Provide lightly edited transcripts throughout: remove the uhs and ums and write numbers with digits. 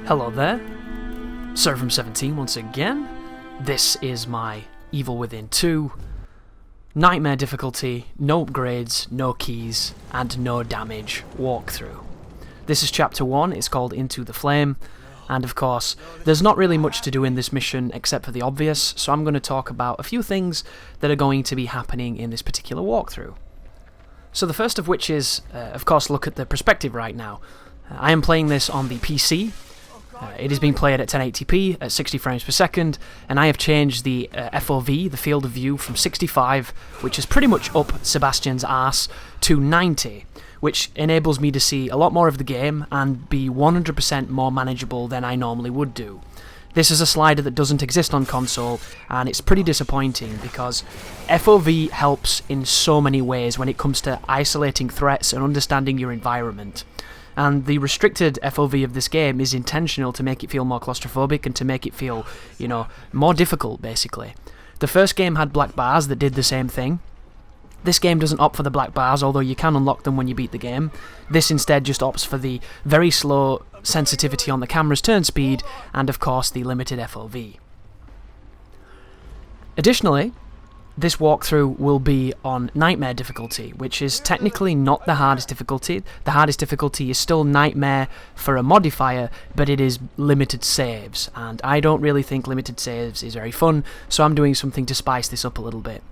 Hello there, Servum17 once again. This is my Evil Within 2 Nightmare difficulty, no upgrades, no keys, and no damage walkthrough. This is chapter 1, it's called Into the Flame, and of course, there's not really much to do in this mission except for the obvious, so I'm going to talk about a few things that are going to be happening in this particular walkthrough. So the first of which is, of course, look at the perspective right now. I am playing this on the PC. It is being played at 1080p at 60 frames per second, and I have changed the FOV, the field of view, from 65, which is pretty much up Sebastian's arse, to 90, which enables me to see a lot more of the game and be 100% more manageable than I normally would do. This is a slider that doesn't exist on console, and it's pretty disappointing because FOV helps in so many ways when it comes to isolating threats and understanding your environment. And the restricted FOV of this game is intentional to make it feel more claustrophobic and to make it feel, more difficult, basically. The first game had black bars that did the same thing. This game doesn't opt for the black bars, although you can unlock them when you beat the game. This instead just opts for the very slow sensitivity on the camera's turn speed, and of course the limited FOV. Additionally, this walkthrough will be on Nightmare difficulty, which is technically not the hardest difficulty. The hardest difficulty is still Nightmare for a modifier, but it is limited saves, and I don't really think limited saves is very fun, so I'm doing something to spice this up a little bit.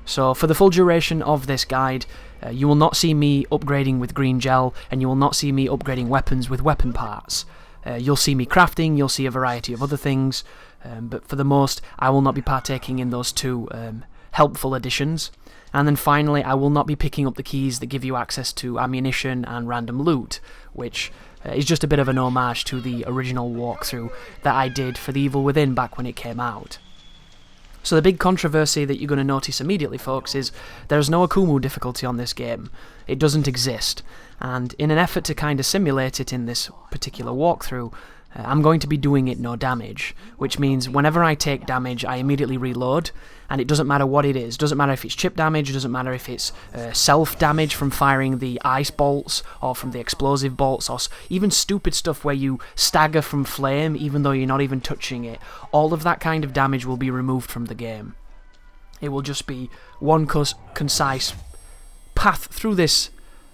So for the full duration of this guide, you will not see me upgrading with green gel, and you will not see me upgrading weapons with weapon parts. You'll see me crafting, you'll see a variety of other things, but for the most, I will not be partaking in those two helpful additions. And then finally, I will not be picking up the keys that give you access to ammunition and random loot, which is just a bit of an homage to the original walkthrough that I did for The Evil Within back when it came out. So the big controversy that you're going to notice immediately, folks, is there's no Akumu difficulty on this game. It doesn't exist. And in an effort to kind of simulate it in this particular walkthrough, I'm going to be doing it no damage, which means whenever I take damage, I immediately reload, and it doesn't matter what it is. It doesn't matter if it's chip damage, it doesn't matter if it's self-damage from firing the ice bolts, or from the explosive bolts, or even stupid stuff where you stagger from flame even though you're not even touching it. All of that kind of damage will be removed from the game. It will just be one concise path through this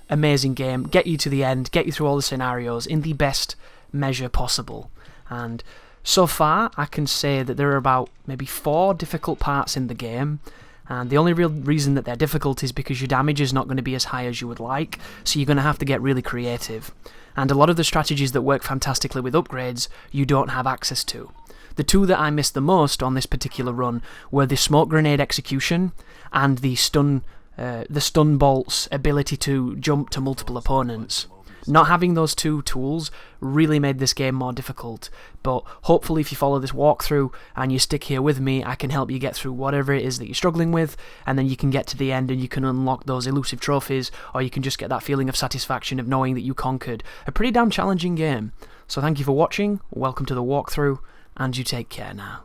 amazing game, get you to the end, get you through all the scenarios in the best measure possible. And so far I can say that there are about maybe 4 difficult parts in the game, and the only real reason that they're difficult is because your damage is not going to be as high as you would like, so you're going to have to get really creative. And a lot of the strategies that work fantastically with upgrades you don't have access to. The two that I missed the most on this particular run were the smoke grenade execution and the stun bolt's ability to jump to multiple opponents. Not having those two tools really made this game more difficult, but hopefully if you follow this walkthrough and you stick here with me, I can help you get through whatever it is that you're struggling with, and then you can get to the end and you can unlock those elusive trophies, or you can just get that feeling of satisfaction of knowing that you conquered a pretty damn challenging game. So thank you for watching, welcome to the walkthrough, and you take care now.